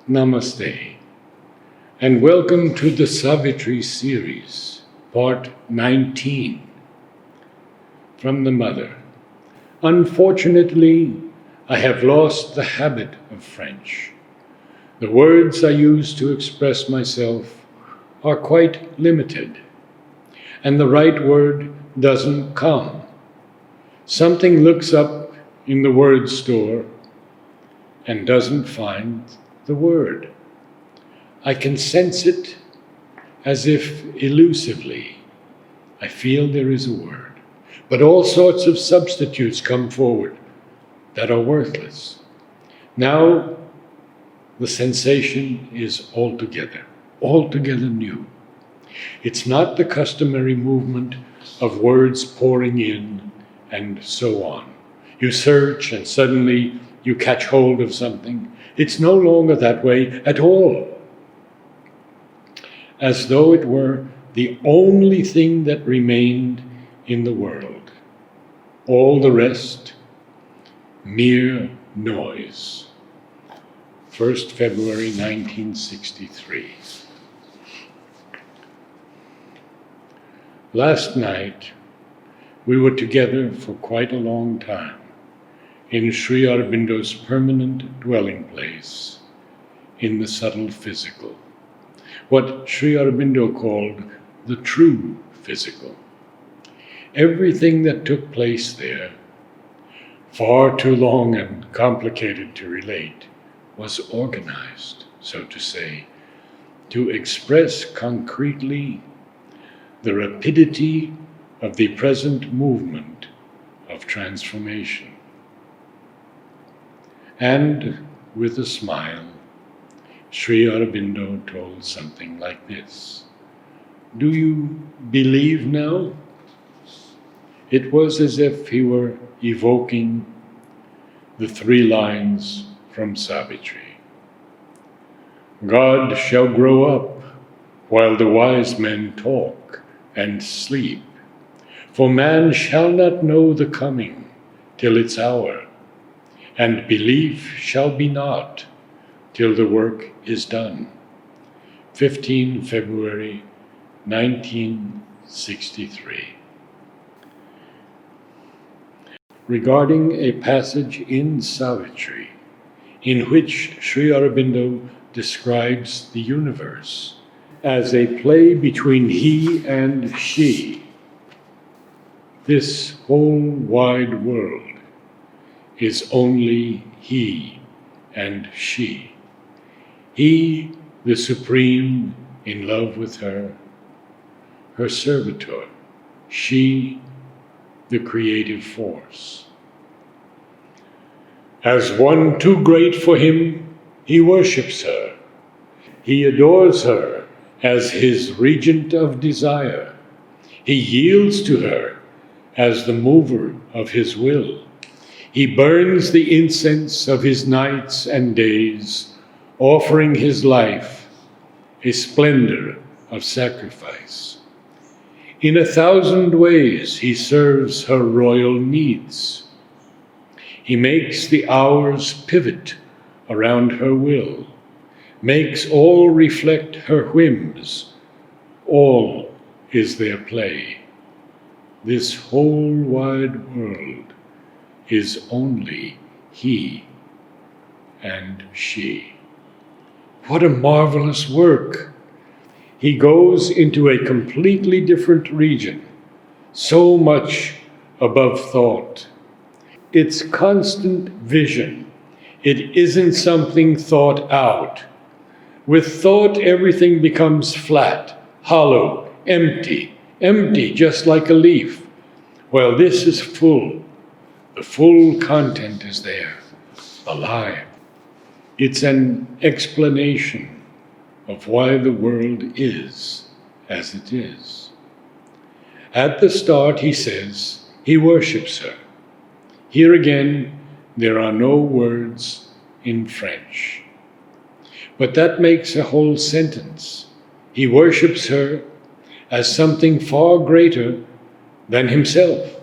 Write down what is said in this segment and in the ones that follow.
Namaste, and welcome to the Savitri series, part 19, from the Mother. Unfortunately, I have lost the habit of French. The words I use to express myself are quite limited, and the right word doesn't come. Something looks up in the word store and doesn't find the word. I can sense it as if elusively. I feel there is a word, but all sorts of substitutes come forward that are worthless. Now the sensation is altogether new. It's not the customary movement of words pouring in and so on. You search and suddenly you catch hold of something. It's no longer that way at all. As though it were the only thing that remained in the world. All the rest, mere noise. 1st February 1963. Last night, we were together for quite a long time in Sri Aurobindo's permanent dwelling place in the subtle physical, what Sri Aurobindo called the true physical. Everything that took place there, far too long and complicated to relate, was organized, so to say, to express concretely the rapidity of the present movement of transformation. And with a smile, Sri Aurobindo told something like this: "Do you believe now?" It was as if he were evoking the 3 lines from Savitri. God shall grow up while the wise men talk and sleep, for man shall not know the coming till its hour, and belief shall be not till the work is done. 15 February 1963. Regarding a passage in Savitri in which Sri Aurobindo describes the universe as a play between he and she, this whole wide world is only he and she. He, the supreme, in love with her, her servitor; she, the creative force. As one too great for him, he worships her. He adores her as his regent of desire. He yields to her as the mover of his will. He burns the incense of his nights and days, offering his life, a splendor of sacrifice. In 1,000 ways he serves her royal needs. He makes the hours pivot around her will, makes all reflect her whims. All is their play. This whole wide world is only he and she. What a marvelous work! He goes into a completely different region, so much above thought. It's constant vision. It isn't something thought out. With thought, everything becomes flat, hollow, empty, just like a leaf. Well, this is full. The full content is there, alive. It's an explanation of why the world is as it is. At the start, he says, he worships her. Here again, there are no words in French. But that makes a whole sentence. He worships her as something far greater than himself.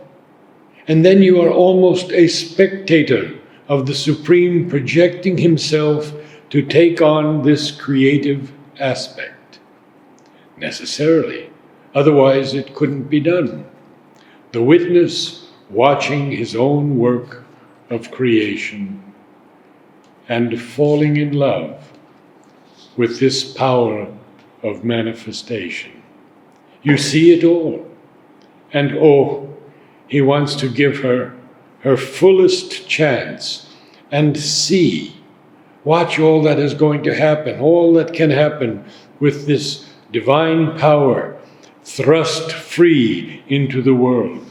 And then you are almost a spectator of the Supreme projecting himself to take on this creative aspect. Necessarily, otherwise it couldn't be done. The witness watching his own work of creation and falling in love with this power of manifestation. You see it all. And oh, he wants to give her her fullest chance and see, watch all that is going to happen, all that can happen with this divine power thrust free into the world.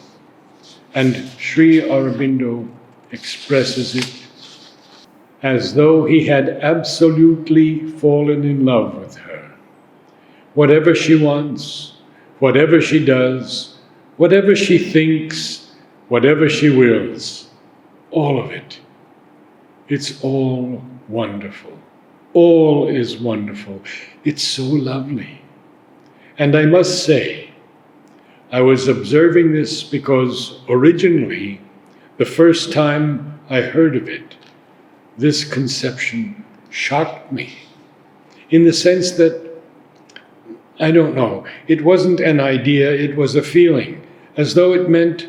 And Sri Aurobindo expresses it as though he had absolutely fallen in love with her. Whatever she wants, whatever she does, whatever she thinks, whatever she wills, all of it. It's all wonderful. All is wonderful. It's so lovely. And I must say, I was observing this because originally, the first time I heard of it, this conception shocked me in the sense that, I don't know, it wasn't an idea, it was a feeling, as though it meant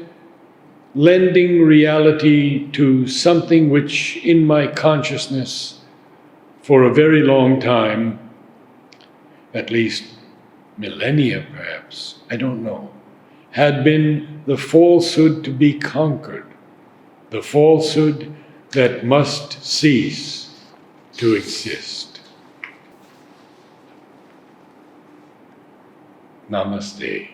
lending reality to something which in my consciousness for a very long time, at least millennia perhaps, I don't know, had been the falsehood to be conquered, the falsehood that must cease to exist. Namaste.